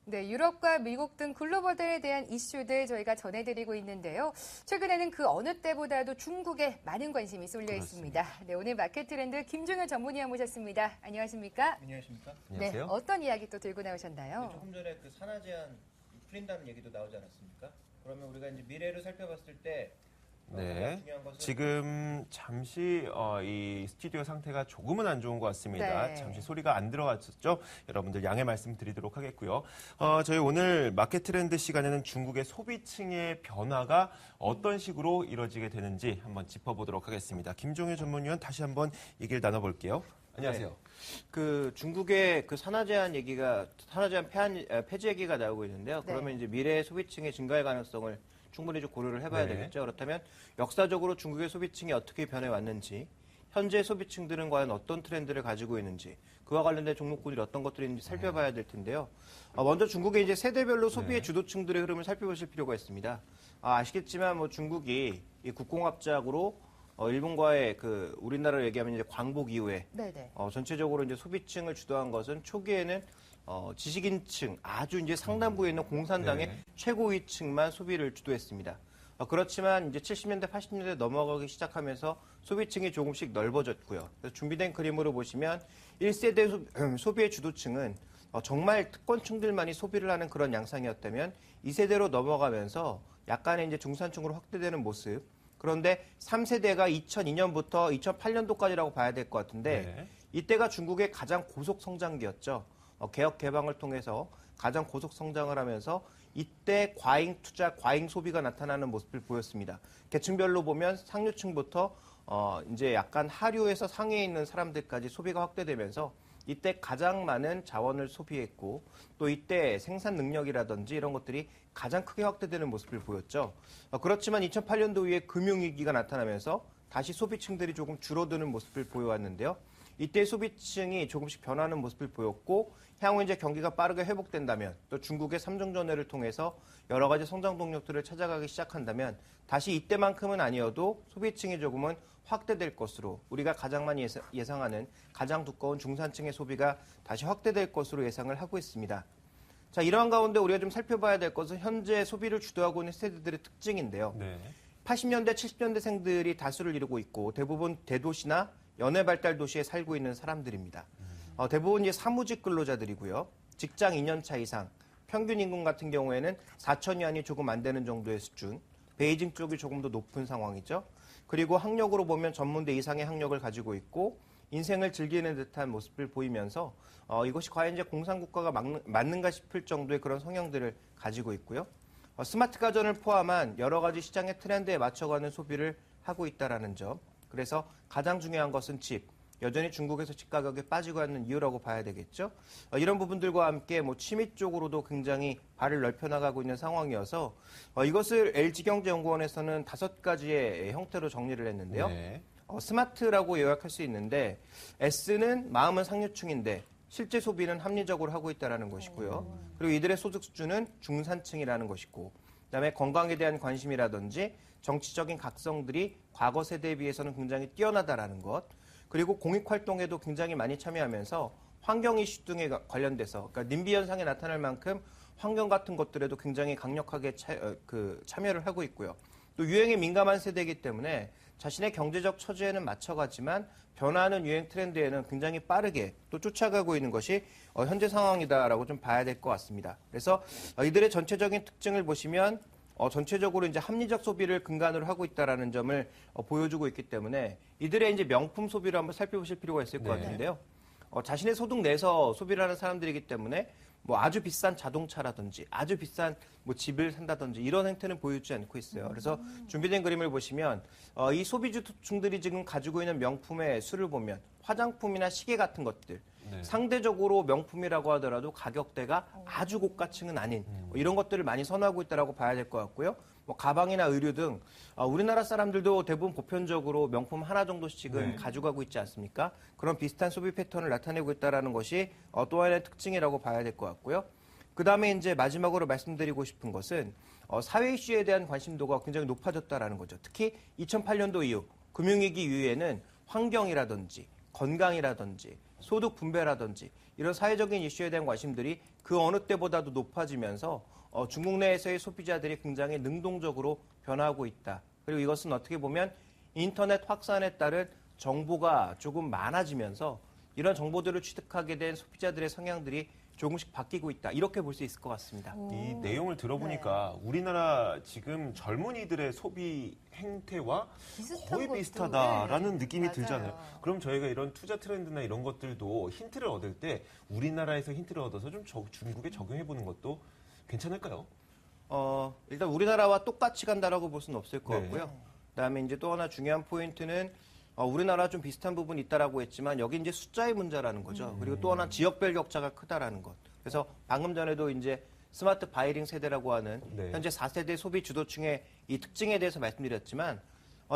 네, 유럽과 미국 등 글로벌에 대한 이슈들 저희가 전해드리고 있는데요. 최근에는 그 어느 때보다도 중국에 많은 관심이 쏠려 있습니다. 네, 오늘 마켓 트렌드 김종현 전문위원 모셨습니다. 안녕하십니까? 안녕하십니까? 네, 안녕하세요. 어떤 이야기 또 들고 나오셨나요? 조금 전에 그 산하 제한 풀린다는 얘기도 나오지 않았습니까? 그러면 우리가 이제 미래를 살펴봤을 때 가장 중요한 것은 지금 잠시 이 스튜디오 상태가 조금은 안 좋은 것 같습니다. 네. 잠시 소리가 안 들어갔었죠. 여러분들 양해 말씀드리도록 하겠고요. 저희 오늘 마켓 트렌드 시간에는 중국의 소비층의 변화가 어떤 식으로 이루어지게 되는지 한번 짚어보도록 하겠습니다. 김종현 전문위원 다시 한번 얘기를 나눠볼게요. 안녕하세요. 그 중국의 그 산하 제한 폐지 얘기가 나오고 있는데요. 네. 그러면 이제 미래 소비층의 증가의 가능성을 충분히 좀 고려를 해봐야 네. 되겠죠. 그렇다면 역사적으로 중국의 소비층이 어떻게 변해왔는지, 현재 소비층들은 과연 어떤 트렌드를 가지고 있는지, 그와 관련된 종목군이 어떤 것들이 있는지 살펴봐야 될 텐데요. 먼저 중국의 이제 세대별로 소비의 주도층들의 흐름을 살펴보실 필요가 있습니다. 아시겠지만 뭐 중국이 이 국공합작으로 일본과의 그 우리나라를 얘기하면 이제 광복 이후에 네네. 전체적으로 이제 소비층을 주도한 것은 초기에는 지식인층 아주 이제 상단부에 있는 공산당의 최고위층만 소비를 주도했습니다. 그렇지만 이제 70년대, 80년대 넘어가기 시작하면서 소비층이 조금씩 넓어졌고요. 그래서 준비된 그림으로 보시면 1세대 소비의 주도층은 정말 특권층들만이 소비를 하는 그런 양상이었다면 2세대로 넘어가면서 약간의 이제 중산층으로 확대되는 모습. 그런데 3세대가 2002년부터 2008년도까지라고 봐야 될 것 같은데 이때가 중국의 가장 고속 성장기였죠. 개혁 개방을 통해서 가장 고속 성장을 하면서 이때 과잉 투자, 과잉 소비가 나타나는 모습을 보였습니다. 계층별로 보면 상류층부터 이제 약간 하류에서 상위에 있는 사람들까지 소비가 확대되면서 이때 가장 많은 자원을 소비했고 또 이때 생산 능력이라든지 이런 것들이 가장 크게 확대되는 모습을 보였죠. 그렇지만 2008년도 이후에 금융위기가 나타나면서 다시 소비층들이 조금 줄어드는 모습을 보여왔는데요. 이때 소비층이 조금씩 변하는 모습을 보였고 향후 이제 경기가 빠르게 회복된다면 또 중국의 삼중전회를 통해서 여러 가지 성장 동력들을 찾아가기 시작한다면 다시 이때만큼은 아니어도 소비층이 조금은 확대될 것으로 우리가 가장 많이 예상하는 가장 두꺼운 중산층의 소비가 다시 확대될 것으로 예상을 하고 있습니다. 자, 이러한 가운데 우리가 좀 살펴봐야 될 것은 현재 소비를 주도하고 있는 세대들의 특징인데요. 80년대, 70년대생들이 다수를 이루고 있고 대부분 대도시나 연애 발달 도시에 살고 있는 사람들입니다. 대부분 이제 사무직 근로자들이고요. 직장 2년차 이상, 평균 임금 같은 경우에는 4,000위안이 조금 안 되는 정도의 수준, 베이징 쪽이 조금 더 높은 상황이죠. 그리고 학력으로 보면 전문대 이상의 학력을 가지고 있고 인생을 즐기는 듯한 모습을 보이면서 이것이 과연 이제 공산국가가 맞는가 싶을 정도의 그런 성향들을 가지고 있고요. 스마트 가전을 포함한 여러 가지 시장의 트렌드에 맞춰가는 소비를 하고 있다는 점. 그래서 가장 중요한 것은 집. 여전히 중국에서 집 가격이 빠지고 있는 이유라고 봐야 되겠죠. 이런 부분들과 함께 뭐 취미 쪽으로도 굉장히 발을 넓혀 나가고 있는 상황이어서 이것을 LG경제연구원에서는 5가지의 형태로 정리를 했는데요. 스마트라고 요약할 수 있는데 S는 마음은 상류층인데 실제 소비는 합리적으로 하고 있다는 것이고요. 그리고 이들의 소득 수준은 중산층이라는 것이고 그다음에 건강에 대한 관심이라든지 정치적인 각성들이 과거 세대에 비해서는 굉장히 뛰어나다라는 것. 그리고 공익활동에도 굉장히 많이 참여하면서 환경 이슈 등에 관련돼서 그러니까 님비 현상에 나타날 만큼 환경 같은 것들에도 굉장히 강력하게 참여를 하고 있고요. 또 유행에 민감한 세대이기 때문에 자신의 경제적 처지에는 맞춰가지만 변화하는 유행 트렌드에는 굉장히 빠르게 또 쫓아가고 있는 것이 현재 상황이다라고 좀 봐야 될 것 같습니다. 그래서 이들의 전체적인 특징을 보시면 전체적으로 이제 합리적 소비를 근간으로 하고 있다라는 점을 보여주고 있기 때문에 이들의 이제 명품 소비를 한번 살펴보실 필요가 있을 것 같은데요. 자신의 소득 내서 소비를 하는 사람들이기 때문에 뭐 아주 비싼 자동차라든지 아주 비싼 뭐 집을 산다든지 이런 행태는 보여주지 않고 있어요. 그래서 준비된 그림을 보시면 이 소비주층들이 지금 가지고 있는 명품의 수를 보면 화장품이나 시계 같은 것들 상대적으로 명품이라고 하더라도 가격대가 아주 고가층은 아닌 이런 것들을 많이 선호하고 있다고 봐야 될 것 같고요. 뭐 가방이나 의류 등 우리나라 사람들도 대부분 보편적으로 명품 하나 정도씩은 가져가고 있지 않습니까? 그런 비슷한 소비 패턴을 나타내고 있다는 것이 또 하나의 특징이라고 봐야 될 것 같고요. 그 다음에 이제 마지막으로 말씀드리고 싶은 것은 사회 이슈에 대한 관심도가 굉장히 높아졌다는 거죠. 특히 2008년도 이후 금융위기 이후에는 환경이라든지 건강이라든지 소득 분배라든지 이런 사회적인 이슈에 대한 관심들이 그 어느 때보다도 높아지면서 중국 내에서의 소비자들이 굉장히 능동적으로 변화하고 있다. 그리고 이것은 어떻게 보면 인터넷 확산에 따른 정보가 조금 많아지면서 이런 정보들을 취득하게 된 소비자들의 성향들이 조금씩 바뀌고 있다. 이렇게 볼 수 있을 것 같습니다. 이 내용을 들어보니까 우리나라 지금 젊은이들의 소비 행태와 비슷한 거의 것도, 비슷하다라는 네, 느낌이 맞아요. 들잖아요. 그럼 저희가 이런 투자 트렌드나 이런 것들도 힌트를 얻을 때 우리나라에서 힌트를 얻어서 좀 중국에 적용해 보는 것도 괜찮을까요? 일단 우리나라와 똑같이 간다라고 볼 수는 없을 것 네. 같고요. 그다음에 이제 또 하나 중요한 포인트는 우리나라 좀 비슷한 부분이 있다라고 했지만 여기 이제 숫자의 문제라는 거죠. 그리고 또 하나 지역별 격차가 크다라는 것. 그래서 방금 전에도 이제 스마트 바이링 세대라고 하는 네. 현재 4세대 소비 주도층의 이 특징에 대해서 말씀드렸지만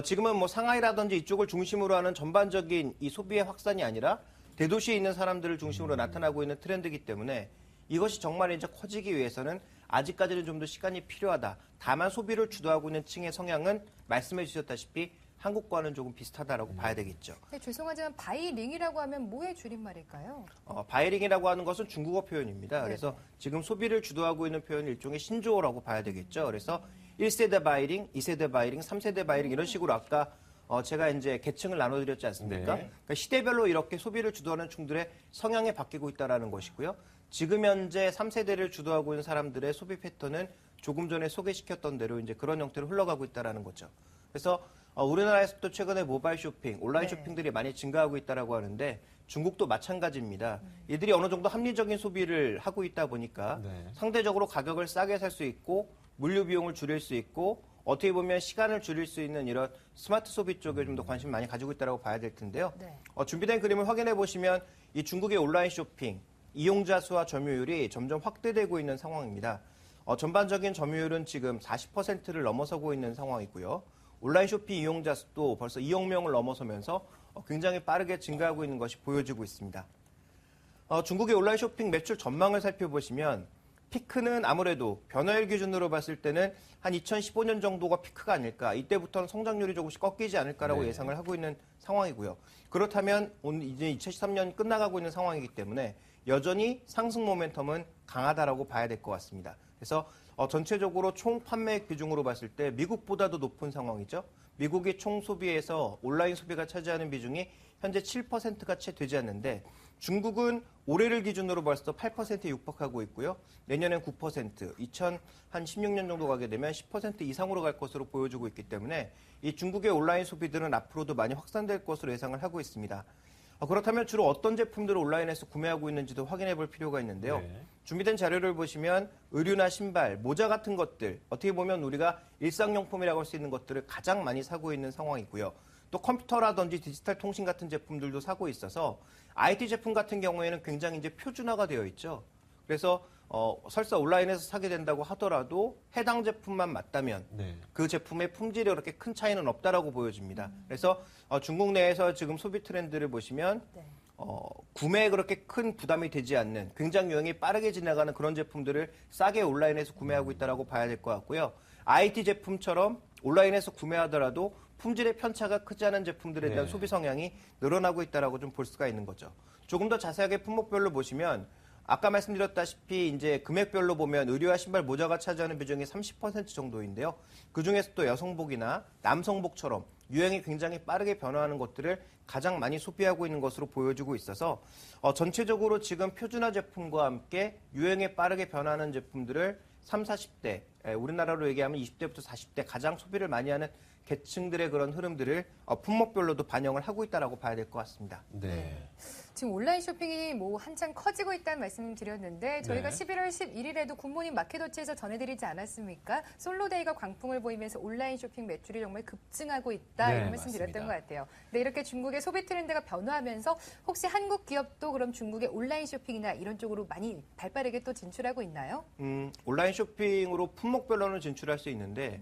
지금은 뭐 상하이라든지 이쪽을 중심으로 하는 전반적인 이 소비의 확산이 아니라 대도시에 있는 사람들을 중심으로 나타나고 있는 트렌드이기 때문에 이것이 정말 이제 커지기 위해서는 아직까지는 좀 더 시간이 필요하다. 다만 소비를 주도하고 있는 층의 성향은 말씀해 주셨다시피 한국과는 조금 비슷하다라고 봐야 되겠죠. 네, 죄송하지만 바이링이라고 하면 뭐의 줄임말일까요? 바이링이라고 하는 것은 중국어 표현입니다. 네. 그래서 지금 소비를 주도하고 있는 표현은 일종의 신조어라고 봐야 되겠죠. 그래서 1세대 바이링, 2세대 바이링, 3세대 바이링 이런 식으로 아까 제가 이제 계층을 나눠드렸지 않습니까? 네. 그러니까 시대별로 이렇게 소비를 주도하는 층들의 성향이 바뀌고 있다는 것이고요. 지금 현재 3세대를 주도하고 있는 사람들의 소비 패턴은 조금 전에 소개시켰던 대로 이제 그런 형태로 흘러가고 있다는 거죠. 그래서 우리나라에서도 최근에 모바일 쇼핑, 온라인 네. 쇼핑들이 많이 증가하고 있다고 하는데 중국도 마찬가지입니다. 이들이 어느 정도 합리적인 소비를 하고 있다 보니까 네. 상대적으로 가격을 싸게 살 수 있고 물류 비용을 줄일 수 있고 어떻게 보면 시간을 줄일 수 있는 이런 스마트 소비 쪽에 좀 더 관심을 많이 가지고 있다고 봐야 될 텐데요. 네. 준비된 그림을 확인해 보시면 이 중국의 온라인 쇼핑 이용자 수와 점유율이 점점 확대되고 있는 상황입니다. 전반적인 점유율은 지금 40%를 넘어서고 있는 상황이고요. 온라인 쇼핑 이용자 수도 벌써 2억 명을 넘어서면서 굉장히 빠르게 증가하고 있는 것이 보여지고 있습니다. 중국의 온라인 쇼핑 매출 전망을 살펴보시면 피크는 아무래도 변화율 기준으로 봤을 때는 한 2015년 정도가 피크가 아닐까. 이때부터는 성장률이 조금씩 꺾이지 않을까라고 네. 예상을 하고 있는 상황이고요. 그렇다면 오늘 이제 2013년 끝나가고 있는 상황이기 때문에 여전히 상승 모멘텀은 강하다라고 봐야 될 것 같습니다. 그래서 전체적으로 총 판매액 비중으로 봤을 때 미국보다도 높은 상황이죠. 미국이 총 소비에서 온라인 소비가 차지하는 비중이 현재 7%가 채 되지 않는데 중국은 올해를 기준으로 벌써 8%에 육박하고 있고요. 내년엔 9%, 2016년 정도 가게 되면 10% 이상으로 갈 것으로 보여지고 있기 때문에 이 중국의 온라인 소비들은 앞으로도 많이 확산될 것으로 예상을 하고 있습니다. 그렇다면 주로 어떤 제품들을 온라인에서 구매하고 있는지도 확인해 볼 필요가 있는데요. 네. 준비된 자료를 보시면 의류나 신발, 모자 같은 것들, 어떻게 보면 우리가 일상용품이라고 할 수 있는 것들을 가장 많이 사고 있는 상황이고요. 또 컴퓨터라든지 디지털 통신 같은 제품들도 사고 있어서 IT 제품 같은 경우에는 굉장히 이제 표준화가 되어 있죠. 그래서 설사 온라인에서 사게 된다고 하더라도 해당 제품만 맞다면 네. 그 제품의 품질이 그렇게 큰 차이는 없다라고 보여집니다. 그래서 중국 내에서 지금 소비 트렌드를 보시면 네. 구매에 그렇게 큰 부담이 되지 않는 굉장히 유행이 빠르게 지나가는 그런 제품들을 싸게 온라인에서 구매하고 있다라고 봐야 될 것 같고요. IT 제품처럼 온라인에서 구매하더라도 품질의 편차가 크지 않은 제품들에 대한 네. 소비 성향이 늘어나고 있다라고 좀 볼 수가 있는 거죠. 조금 더 자세하게 품목별로 보시면 아까 말씀드렸다시피 이제 금액별로 보면 의류와 신발, 모자가 차지하는 비중이 30% 정도인데요. 그 중에서 또 여성복이나 남성복처럼 유행이 굉장히 빠르게 변화하는 것들을 가장 많이 소비하고 있는 것으로 보여지고 있어서 전체적으로 지금 표준화 제품과 함께 유행에 빠르게 변화하는 제품들을 30, 40대, 우리나라로 얘기하면 20대부터 40대 가장 소비를 많이 하는 계층들의 그런 흐름들을 품목별로도 반영을 하고 있다라고 봐야 될 것 같습니다. 네. 지금 온라인 쇼핑이 뭐 한창 커지고 있다는 말씀 드렸는데 저희가 네. 11월 11일에도 굿모닝 마켓워치에서 전해드리지 않았습니까? 솔로데이가 광풍을 보이면서 온라인 쇼핑 매출이 정말 급증하고 있다 네, 이런 말씀 드렸던 맞습니다. 것 같아요. 네, 이렇게 중국의 소비 트렌드가 변화하면서 혹시 한국 기업도 그럼 중국의 온라인 쇼핑이나 이런 쪽으로 많이 발빠르게 또 진출하고 있나요? 온라인 쇼핑으로 품목별로는 진출할 수 있는데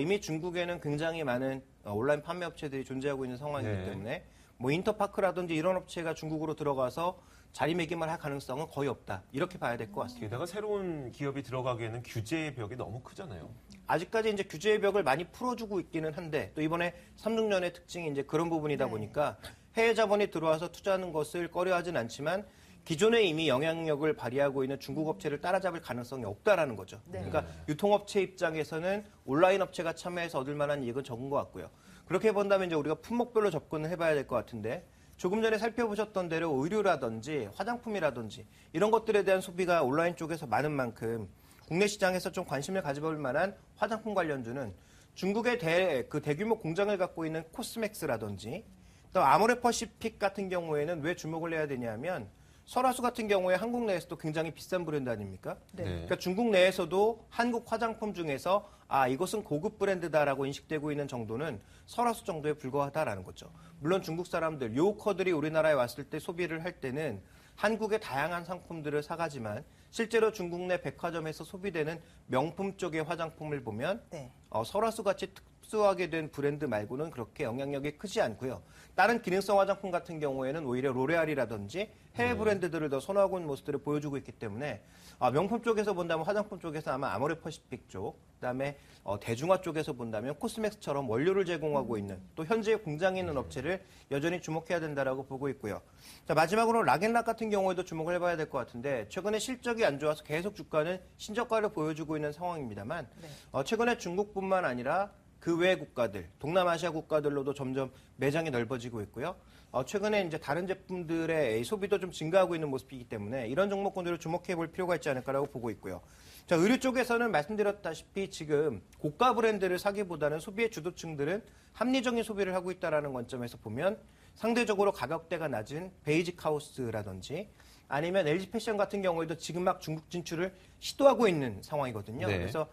이미 중국에는 굉장히 많은 온라인 판매 업체들이 존재하고 있는 상황이기 네. 때문에 뭐 인터파크라든지 이런 업체가 중국으로 들어가서 자리매김을 할 가능성은 거의 없다. 이렇게 봐야 될 것 같습니다. 게다가 새로운 기업이 들어가기에는 규제의 벽이 너무 크잖아요. 아직까지 이제 규제의 벽을 많이 풀어주고 있기는 한데 또 이번에 3중년의 특징이 이제 그런 부분이다 네. 보니까 해외 자본이 들어와서 투자하는 것을 꺼려하진 않지만 기존에 이미 영향력을 발휘하고 있는 중국 업체를 따라잡을 가능성이 없다라는 거죠. 네. 그러니까 유통업체 입장에서는 온라인 업체가 참여해서 얻을 만한 이익은 적은 것 같고요. 그렇게 본다면 이제 우리가 품목별로 접근을 해봐야 될 것 같은데 조금 전에 살펴보셨던 대로 의류라든지 화장품이라든지 이런 것들에 대한 소비가 온라인 쪽에서 많은 만큼 국내 시장에서 좀 관심을 가져볼 만한 화장품 관련주는 중국의 대규모 공장을 갖고 있는 코스맥스라든지 또 아모레퍼시픽 같은 경우에는 왜 주목을 해야 되냐면 설화수 같은 경우에 한국 내에서도 굉장히 비싼 브랜드 아닙니까? 네. 그러니까 중국 내에서도 한국 화장품 중에서 이것은 고급 브랜드다라고 인식되고 있는 정도는 설화수 정도에 불과하다라는 거죠. 물론 중국 사람들, 요커들이 우리나라에 왔을 때 소비를 할 때는 한국의 다양한 상품들을 사가지만 실제로 중국 내 백화점에서 소비되는 명품 쪽의 화장품을 보면 네. 설화수 같이 특수하게 된 브랜드 말고는 그렇게 영향력이 크지 않고요. 다른 기능성 화장품 같은 경우에는 오히려 로레알이라든지 해외 브랜드들을 더 선호하고 있는 모습들을 보여주고 있기 때문에 명품 쪽에서 본다면 화장품 쪽에서 아마 아모레퍼시픽 쪽, 그다음에 대중화 쪽에서 본다면 코스맥스처럼 원료를 제공하고 있는 또 현재 공장에 있는 업체를 여전히 주목해야 된다라고 보고 있고요. 자, 마지막으로 락앤락 같은 경우에도 주목을 해봐야 될 것 같은데 최근에 실적이 안 좋아서 계속 주가는 신저가를 보여주고 있는 상황입니다만 최근에 중국뿐만 아니라 그 외 국가들, 동남아시아 국가들로도 점점 매장이 넓어지고 있고요. 최근에 이제 다른 제품들의 소비도 좀 증가하고 있는 모습이기 때문에 이런 종목군들을 주목해 볼 필요가 있지 않을까라고 보고 있고요. 자, 의류 쪽에서는 말씀드렸다시피 지금 고가 브랜드를 사기보다는 소비의 주도층들은 합리적인 소비를 하고 있다는 관점에서 보면 상대적으로 가격대가 낮은 베이직 하우스라든지 아니면 LG 패션 같은 경우에도 지금 막 중국 진출을 시도하고 있는 상황이거든요. 네. 그래서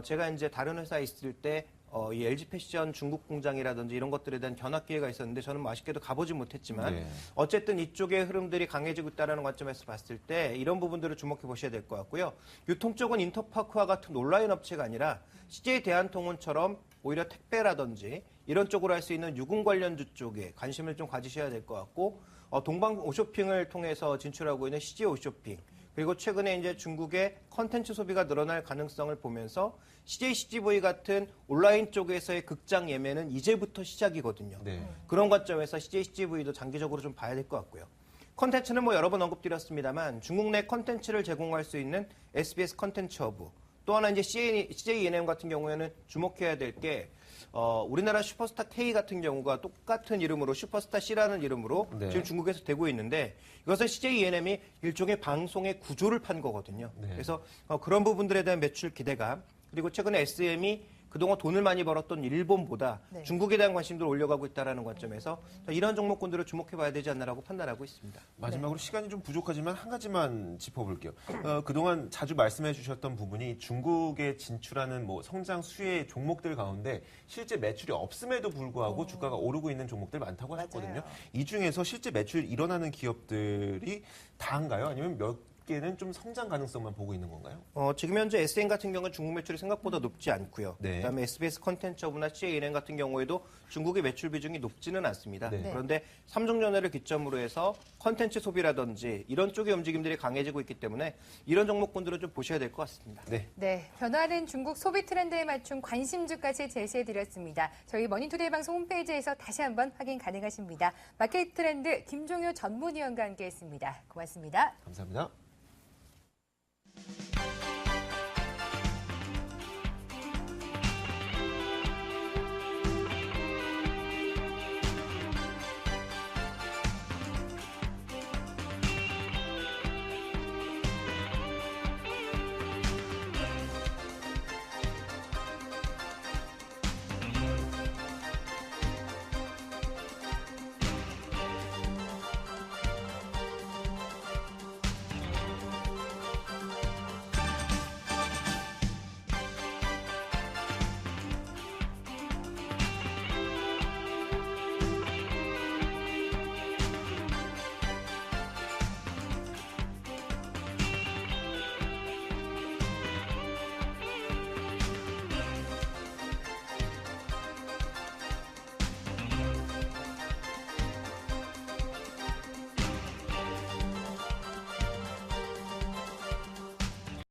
제가 이제 다른 회사에 있을 때 이 LG 패션 중국 공장이라든지 이런 것들에 대한 견학 기회가 있었는데 저는 뭐 아쉽게도 가보지 못했지만 네. 어쨌든 이쪽의 흐름들이 강해지고 있다는 관점에서 봤을 때 이런 부분들을 주목해 보셔야 될 것 같고요. 유통 쪽은 인터파크와 같은 온라인 업체가 아니라 CJ 대한통운처럼 오히려 택배라든지 이런 쪽으로 할 수 있는 유금 관련주 쪽에 관심을 좀 가지셔야 될 것 같고 동방 오쇼핑을 통해서 진출하고 있는 CJ 오쇼핑 그리고 최근에 이제 중국의 컨텐츠 소비가 늘어날 가능성을 보면서 CJ CGV 같은 온라인 쪽에서의 극장 예매는 이제부터 시작이거든요. 네. 그런 관점에서 CJ CGV도 장기적으로 좀 봐야 될 것 같고요. 컨텐츠는 뭐 여러 번 언급드렸습니다만 중국 내 컨텐츠를 제공할 수 있는 SBS 컨텐츠 허브 또 하나 이제 CJ ENM 같은 경우에는 주목해야 될 게 우리나라 슈퍼스타 K 같은 경우가 똑같은 이름으로 슈퍼스타 C라는 이름으로 네. 지금 중국에서 되고 있는데 이것은 CJ ENM이 일종의 방송의 구조를 판 거거든요. 네. 그래서 그런 부분들에 대한 매출 기대감 그리고 최근에 SM이 그동안 돈을 많이 벌었던 일본보다 네. 중국에 대한 관심도 올려가고 있다는 관점에서 이런 종목군들을 주목해봐야 되지 않나라고 판단하고 있습니다. 마지막으로 시간이 좀 부족하지만 한 가지만 짚어볼게요. 그동안 자주 말씀해 주셨던 부분이 중국에 진출하는 뭐 성장 수혜 종목들 가운데 실제 매출이 없음에도 불구하고 주가가 오르고 있는 종목들 많다고 하셨거든요. 맞아요. 이 중에서 실제 매출 일어나는 기업들이 다인가요? 아니면 몇 개는 좀 성장 가능성만 보고 있는 건가요? 지금 현재 SN 같은 경우는 중국 매출이 생각보다 높지 않고요. 네. 그다음에 SBS 컨텐츠 허브나 CJNN 같은 경우에도 중국의 매출 비중이 높지는 않습니다. 네. 그런데 삼중연회를 기점으로 해서 컨텐츠 소비라든지 이런 쪽의 움직임들이 강해지고 있기 때문에 이런 종목군들을 좀 보셔야 될 것 같습니다. 네. 네, 변화하는 중국 소비 트렌드에 맞춘 관심주까지 제시해드렸습니다. 저희 머니투데이 방송 홈페이지에서 다시 한번 확인 가능하십니다. 마켓 트렌드 김종효 전문위원과 함께했습니다. 고맙습니다. 감사합니다.